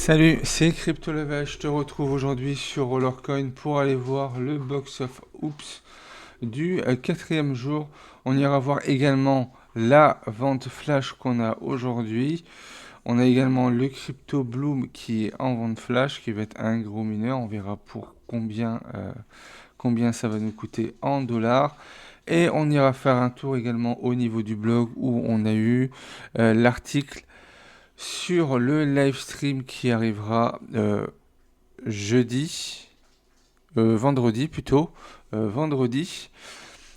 Salut, c'est CryptoLevel. Je te retrouve aujourd'hui sur Rollercoin pour aller voir le box of Oops du quatrième jour. On ira voir également la vente flash qu'on a aujourd'hui. On a également le Crypto Bloom qui est en vente flash, qui va être un gros mineur. On verra pour combien ça va nous coûter en dollars. Et on ira faire un tour également au niveau du blog où on a eu l'article sur le live stream qui arrivera vendredi plutôt, vendredi,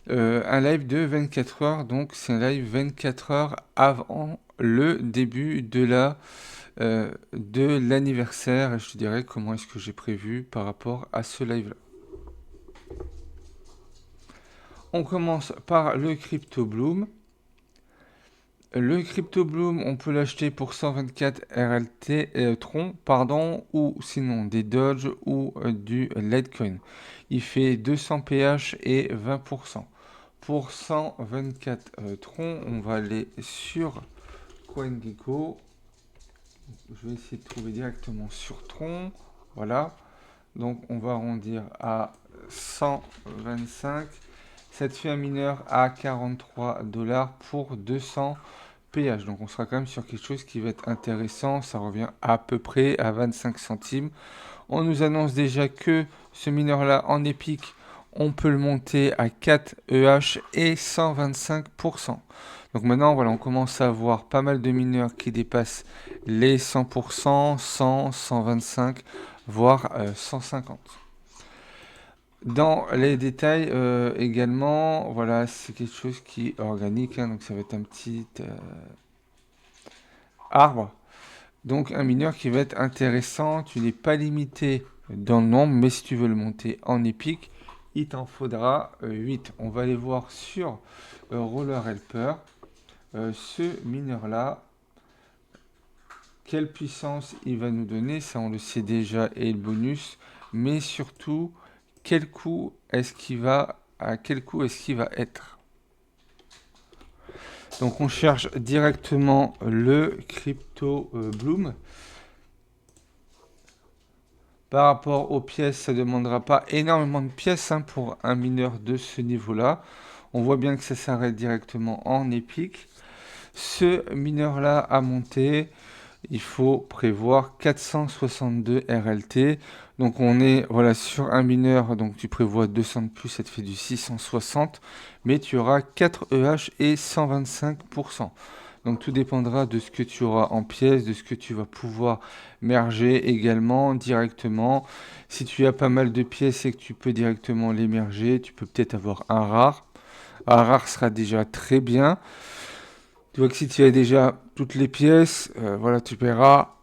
un live de 24 heures, donc c'est un live 24 heures avant le début de l'anniversaire, et je te dirai comment est-ce que j'ai prévu par rapport à ce live-là. On commence par le Crypto Bloom. Le Crypto Bloom, on peut l'acheter pour 124 Tron, ou sinon des Doge ou du Litecoin. Il fait 200 pH et 20%. Pour 124 Tron, on va aller sur CoinGecko. Je vais essayer de trouver directement sur Tron. Voilà. Donc on va arrondir à 125. Ça te fait un mineur à 43 $ pour 200 pH. Donc on sera quand même sur quelque chose qui va être intéressant. Ça revient à peu près à 25 centimes. On nous annonce déjà que ce mineur-là en épique, on peut le monter à 4 EH et 125%. Donc maintenant, voilà, on commence à avoir pas mal de mineurs qui dépassent les 100%, 100, 125, voire 150. Dans les détails également, voilà, c'est quelque chose qui est organique, hein, donc ça va être un petit arbre. Donc un mineur qui va être intéressant, tu n'es pas limité dans le nombre, mais si tu veux le monter en épique, il t'en faudra 8. On va aller voir sur Roller Helper ce mineur-là, quelle puissance il va nous donner, ça on le sait déjà, et le bonus, mais surtout, à quel coût est-ce qu'il va être. Donc on cherche directement le Crypto Bloom. Par rapport aux pièces, ça ne demandera pas énormément de pièces pour un mineur de ce niveau-là. On voit bien que ça s'arrête directement en épique. Ce mineur-là à monter, il faut prévoir 462 RLT. Donc on est sur un mineur, donc tu prévois 200 de plus, ça te fait du 660, mais tu auras 4 EH et 125%. Donc tout dépendra de ce que tu auras en pièces, de ce que tu vas pouvoir merger également directement. Si tu as pas mal de pièces et que tu peux directement les merger, tu peux peut-être avoir un rare. Un rare sera déjà très bien. Tu vois que si tu as déjà toutes les pièces, tu paieras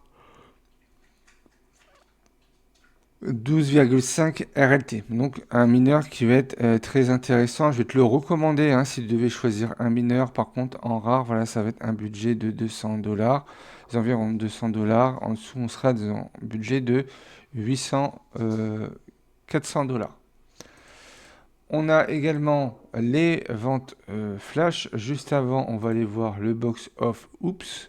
12,5 RLT. Donc un mineur qui va être très intéressant. Je vais te le recommander si tu devais choisir un mineur. Par contre, en rare, voilà, ça va être un budget de 200 $, environ 200 $. En dessous, on sera dans un budget de 800, 400 $. On a également les ventes flash. Juste avant, on va aller voir le box of Oops.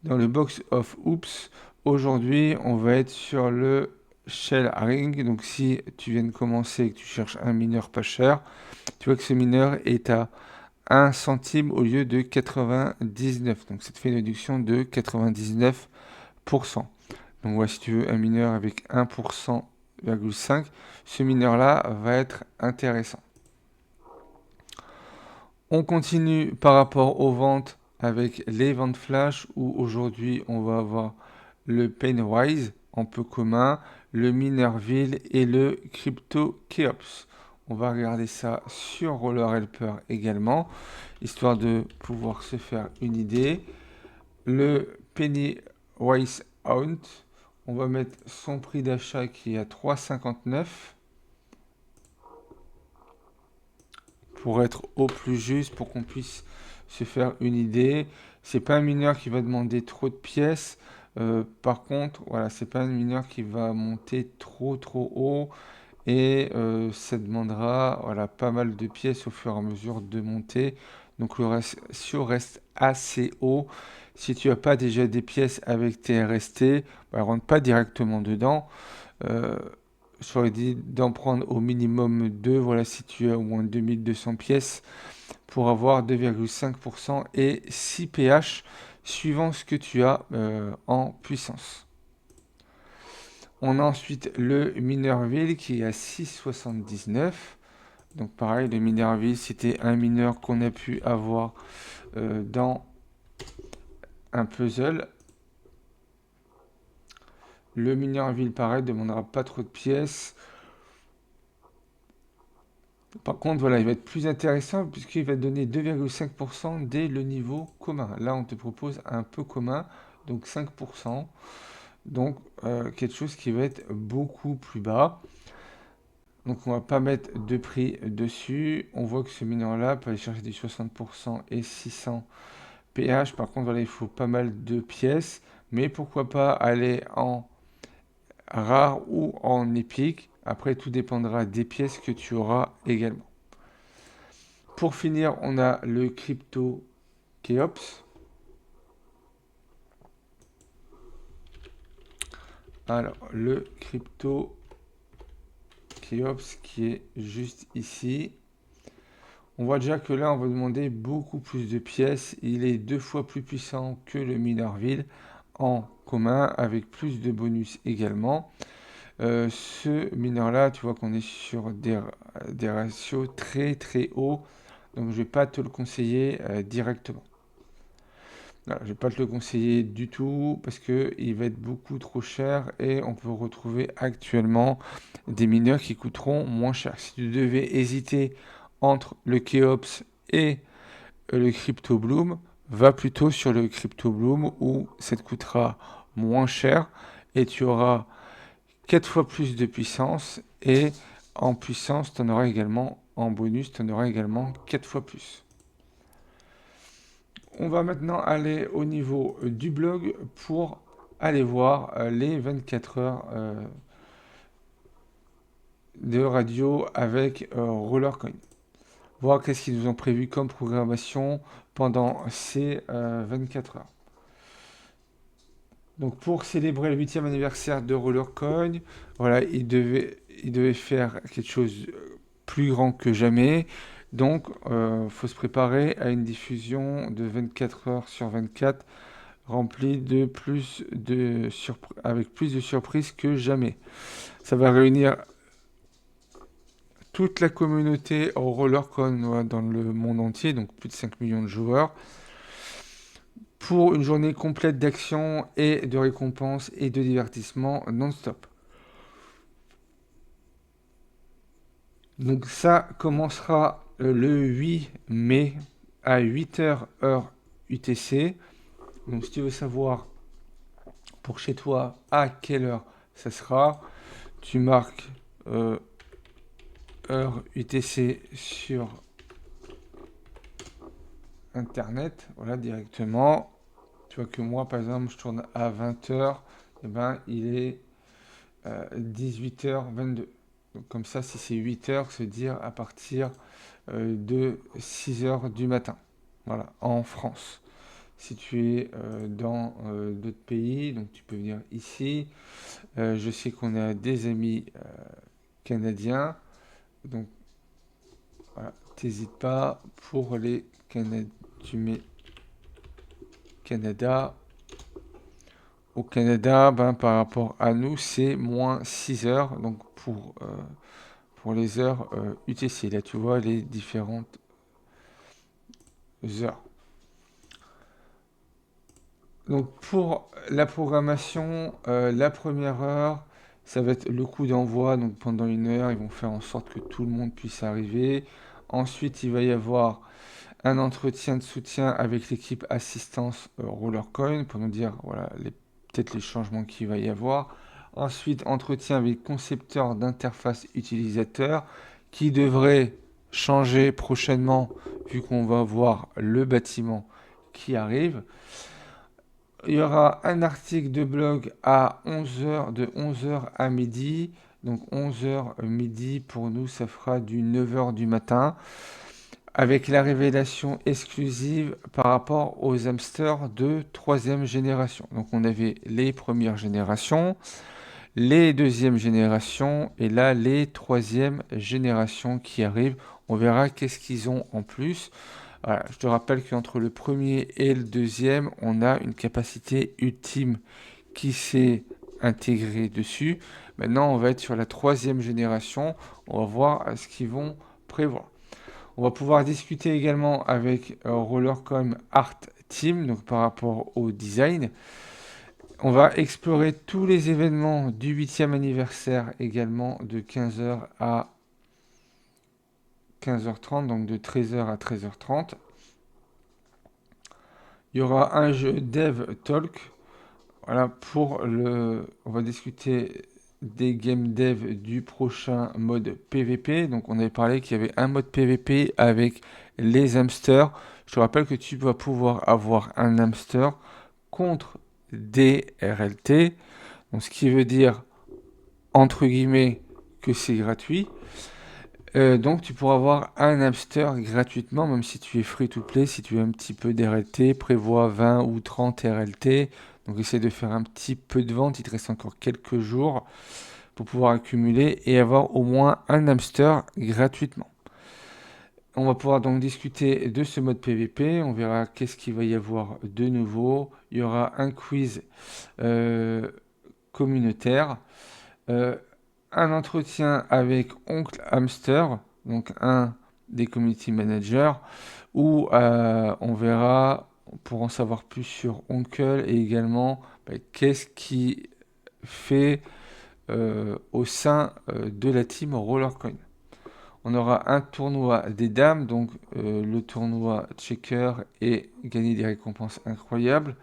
Dans le box of Oops, aujourd'hui, on va être sur le Shell Ring. Donc si tu viens de commencer et que tu cherches un mineur pas cher, tu vois que ce mineur est à 1 centime au lieu de 99. Donc ça te fait une réduction de 99%. Donc voilà, si tu veux un mineur avec 1,5%, ce mineur-là va être intéressant. On continue par rapport aux ventes avec les ventes flash où aujourd'hui on va avoir le Painwise en peu commun, le Minerville et le Crypto Keops. On va regarder ça sur Roller Helper également, histoire de pouvoir se faire une idée. Le Pennywise Hunt, on va mettre son prix d'achat qui est à 3,59 pour être au plus juste, pour qu'on puisse se faire une idée. C'est pas un mineur qui va demander trop de pièces. Par contre, voilà, c'est pas un mineur qui va monter trop haut et ça demandera pas mal de pièces au fur et à mesure de monter. Donc le ratio reste assez haut. Si tu n'as pas déjà des pièces avec tes RST, bah, rentre pas directement dedans. J'aurais dit d'en prendre au minimum 2, voilà, si tu as au moins 2200 pièces pour avoir 2,5% et 6 pH suivant ce que tu as en puissance. On a ensuite le Minerville qui est à 6,79. Donc pareil, le Minerville, c'était un mineur qu'on a pu avoir dans un puzzle. Le Minerville, pareil, ne demandera pas trop de pièces. Par contre, voilà, il va être plus intéressant puisqu'il va donner 2,5% dès le niveau commun. Là, on te propose un peu commun, donc 5%. Donc, quelque chose qui va être beaucoup plus bas. Donc, on va pas mettre de prix dessus. On voit que ce mineur-là peut aller chercher des 60% et 600 pH. Par contre, voilà, il faut pas mal de pièces. Mais pourquoi pas aller en rare ou en épique. Après, tout dépendra des pièces que tu auras également. Pour finir, on a le Crypto Keops. Alors, le Crypto Keops qui est juste ici. On voit déjà que là, on va demander beaucoup plus de pièces. Il est 2 fois plus puissant que le Minerville en commun, avec plus de bonus également. Ce mineur-là, tu vois qu'on est sur des ratios très très hauts. Donc, je ne vais pas te le conseiller directement. Voilà, je ne vais pas te le conseiller du tout parce qu'il va être beaucoup trop cher et on peut retrouver actuellement des mineurs qui coûteront moins cher. Si tu devais hésiter entre le Keops et le Crypto Bloom, va plutôt sur le Crypto Bloom où ça te coûtera moins cher et tu auras 4 fois plus de puissance et en puissance, tu en auras également, en bonus, tu en auras également 4 fois plus. On va maintenant aller au niveau du blog pour aller voir les 24 heures de radio avec Rollercoin. Voir qu'est-ce qu'ils nous ont prévu comme programmation pendant ces 24 heures. Donc pour célébrer le 8e anniversaire de Rollercoin, voilà, il devait faire quelque chose plus grand que jamais. Donc, faut se préparer à une diffusion de 24 heures sur 24 remplie avec plus de surprises que jamais. Ça va réunir toute la communauté au Rollercoin dans le monde entier, donc plus de 5 millions de joueurs, pour une journée complète d'action et de récompenses et de divertissement non-stop. Donc ça commencera le 8 mai à 8h heure UTC. Donc si tu veux savoir pour chez toi à quelle heure ça sera, tu marques heure UTC sur internet, voilà directement. Tu vois que moi par exemple je tourne à 20h, et ben il est 18h22. Donc comme ça, si c'est 8h, se dire à partir de 6h du matin. Voilà, en France. Si tu es dans d'autres pays, donc tu peux venir ici. Je sais qu'on a des amis canadiens. Donc voilà, t'hésites pas pour les Canadiens. Tu mets Canada. Au Canada, ben, par rapport à nous, c'est moins 6 heures. Donc pour les heures UTC. Là, tu vois les différentes heures. Donc pour la programmation, la première heure, ça va être le coup d'envoi. Donc pendant une heure, ils vont faire en sorte que tout le monde puisse arriver. Ensuite, il va y avoir un entretien de soutien avec l'équipe assistance Rollercoin pour nous dire voilà, peut-être les changements qu'il va y avoir. Ensuite, entretien avec le concepteur d'interface utilisateur qui devrait changer prochainement vu qu'on va voir le bâtiment qui arrive. Il y aura un article de blog à 11h, de 11h à midi. Donc 11h midi, pour nous, ça fera du 9h du matin. avec la révélation exclusive par rapport aux hamsters de troisième génération. Donc on avait les premières générations, les deuxièmes générations et là les troisièmes générations qui arrivent. On verra qu'est-ce qu'ils ont en plus. Voilà, je te rappelle qu'entre le premier et le deuxième, on a une capacité ultime qui s'est intégrée dessus. Maintenant, on va être sur la troisième génération. On va voir ce qu'ils vont prévoir. On va pouvoir discuter également avec Rollercoin Art Team, donc par rapport au design. On va explorer tous les événements du 8e anniversaire également de 15h à 15h30, donc de 13h à 13h30. Il y aura un jeu Dev Talk. Voilà, on va discuter des game dev du prochain mode PVP. Donc, on avait parlé qu'il y avait un mode PVP avec les hamsters. Je te rappelle que tu vas pouvoir avoir un hamster contre des RLT. Donc, ce qui veut dire, entre guillemets, que c'est gratuit. Donc, tu pourras avoir un hamster gratuitement, même si tu es free to play. Si tu as un petit peu d'RLT, prévois 20 ou 30 RLT. Donc, essaie de faire un petit peu de vente. Il te reste encore quelques jours pour pouvoir accumuler et avoir au moins un hamster gratuitement. On va pouvoir donc discuter de ce mode PVP. On verra qu'est-ce qu'il va y avoir de nouveau. Il y aura un quiz communautaire. Un entretien avec Oncle Hamster, donc un des community managers, où on verra, pour en savoir plus sur Oncle et également qu'est-ce qui fait au sein de la team Rollercoin. On aura un tournoi des dames, donc le tournoi checker et gagner des récompenses incroyables.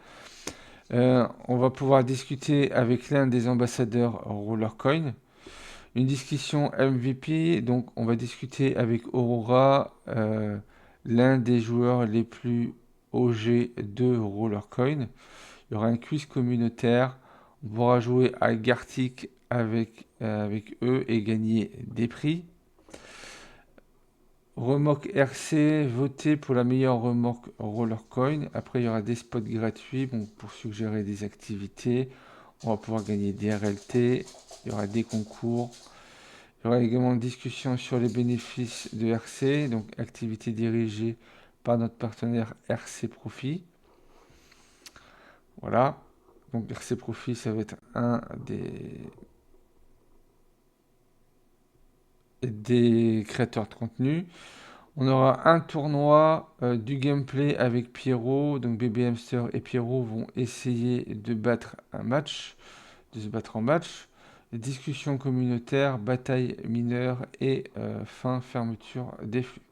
On va pouvoir discuter avec l'un des ambassadeurs Rollercoin. Une discussion MVP, donc on va discuter avec Aurora, l'un des joueurs les plus OG de Rollercoin. Il y aura un quiz communautaire. On pourra jouer à Gartic avec eux et gagner des prix. Remorque RC, voter pour la meilleure remorque Rollercoin. Après, il y aura des spots gratuits pour suggérer des activités. On va pouvoir gagner des RLT. Il y aura des concours. Il y aura également une discussion sur les bénéfices de RC, donc activité dirigée par notre partenaire RC Profit. Voilà. Donc RC Profit, ça va être un des créateurs de contenu. On aura un tournoi du gameplay avec Pierrot. Donc BB Hamster et Pierrot vont essayer de battre un match, de se battre en match. Discussion communautaire, bataille mineure et fermeture des flux.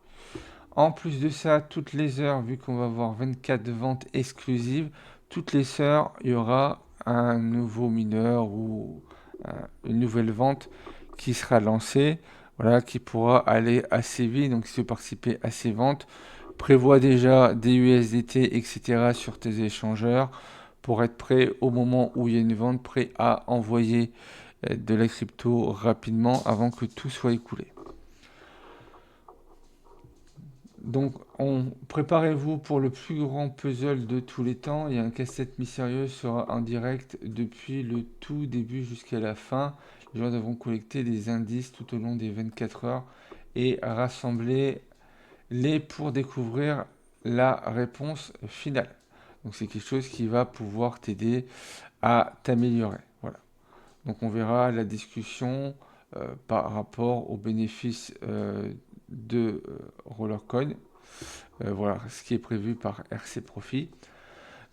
En plus de ça, toutes les heures, vu qu'on va avoir 24 ventes exclusives, toutes les heures, il y aura un nouveau mineur ou une nouvelle vente qui sera lancée, voilà, qui pourra aller assez vite. Donc, si tu veux participer à ces ventes, prévois déjà des USDT, etc. sur tes échangeurs pour être prêt au moment où il y a une vente, prêt à envoyer de la crypto rapidement avant que tout soit écoulé. Donc, préparez-vous pour le plus grand puzzle de tous les temps. Il y a un casse-tête mystérieux sera en direct depuis le tout début jusqu'à la fin. Les joueurs devront collecter des indices tout au long des 24 heures et rassembler-les pour découvrir la réponse finale. Donc, c'est quelque chose qui va pouvoir t'aider à t'améliorer. Voilà. Donc, on verra la discussion par rapport aux bénéfices de Rollercoin. Voilà ce qui est prévu par RC Profit.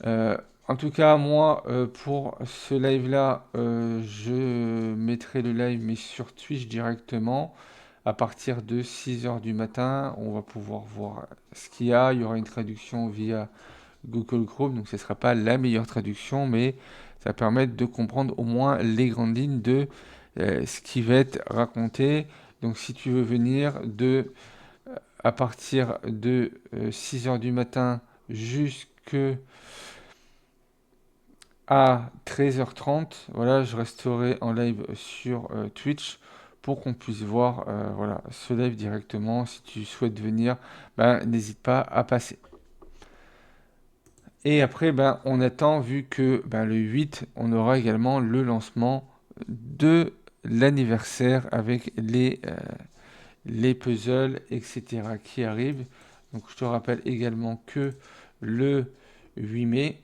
En tout cas, moi, pour ce live-là, je mettrai le live mais sur Twitch directement. À partir de 6h du matin, on va pouvoir voir ce qu'il y a. Il y aura une traduction via Google Chrome, donc ce ne sera pas la meilleure traduction, mais ça va permettre de comprendre au moins les grandes lignes de ce qui va être raconté. Donc si tu veux venir à partir de 6h du matin jusqu'à 13h30, voilà, je resterai en live sur Twitch pour qu'on puisse voir voilà, ce live directement. Si tu souhaites venir, ben, n'hésite pas à passer. Et après, ben, on attend, vu que ben, le 8, on aura également le lancement de l'anniversaire avec les puzzles, etc. qui arrivent. Donc je te rappelle également que le 8 mai,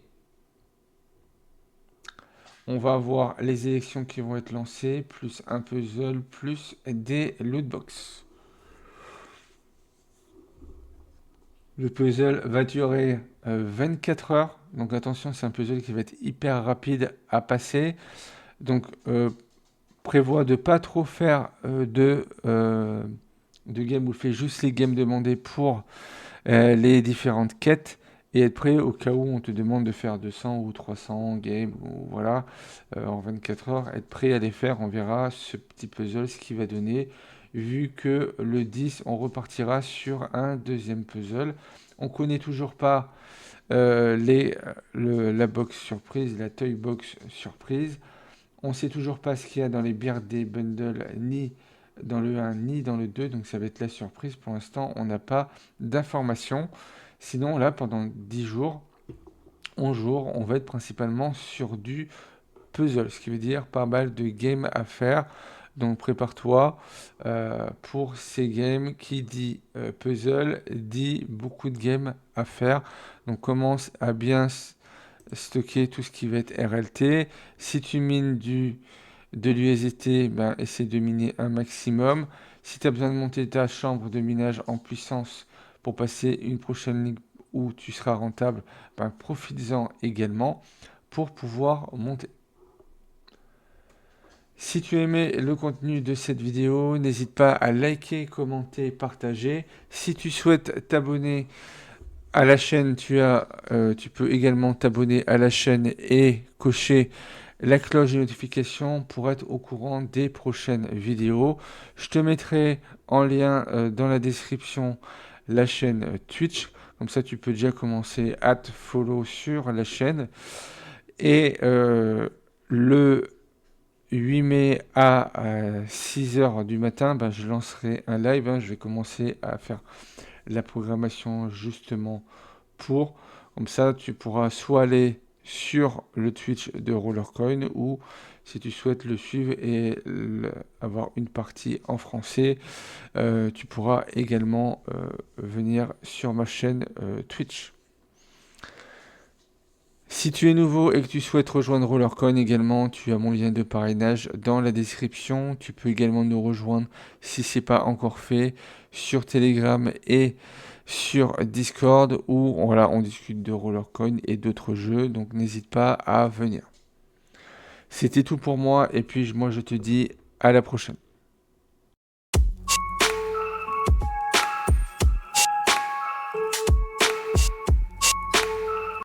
on va avoir les élections qui vont être lancées, plus un puzzle, plus des lootbox. Le puzzle va durer 24 heures. Donc attention, c'est un puzzle qui va être hyper rapide à passer. Donc prévois de pas trop faire de game où fais juste les games demandés pour les différentes quêtes et être prêt au cas où on te demande de faire 200 ou 300 games ou voilà en 24 heures, être prêt à les faire. On verra ce petit puzzle ce qu'il va donner, vu que le 10 on repartira sur un deuxième puzzle. On connaît toujours pas la box surprise, la toy box surprise. On sait toujours pas ce qu'il y a dans les birthday bundles, ni dans le 1 ni dans le 2, donc ça va être la surprise. Pour l'instant, on n'a pas d'informations. Sinon, là, pendant 10 jours, 11 jours, on va être principalement sur du puzzle, ce qui veut dire pas mal de games à faire. Donc prépare-toi pour ces games. Qui dit puzzle dit beaucoup de games à faire. Donc commence à bien stocker tout ce qui va être RLT. Si tu mines de l'USDT, ben, essaie de miner un maximum. Si tu as besoin de monter ta chambre de minage en puissance pour passer une prochaine ligue où tu seras rentable, ben, profites-en également pour pouvoir monter. Si tu aimais le contenu de cette vidéo, n'hésite pas à liker, commenter, partager. Si tu souhaites t'abonner à la chaîne, tu peux également t'abonner à la chaîne et cocher la cloche de notification pour être au courant des prochaines vidéos. Je te mettrai en lien dans la description la chaîne Twitch. Comme ça, tu peux déjà commencer à te follow sur la chaîne. Et le 8 mai à 6h du matin, ben, je lancerai un live. Je vais commencer à faire la programmation justement pour. Comme ça, tu pourras soit aller sur le Twitch de Rollercoin ou si tu souhaites le suivre et avoir une partie en français, tu pourras également venir sur ma chaîne Twitch. Si tu es nouveau et que tu souhaites rejoindre Rollercoin également, tu as mon lien de parrainage dans la description. Tu peux également nous rejoindre si ce n'est pas encore fait sur Telegram et sur Discord où voilà, on discute de Rollercoin et d'autres jeux. Donc n'hésite pas à venir. C'était tout pour moi et puis moi je te dis à la prochaine.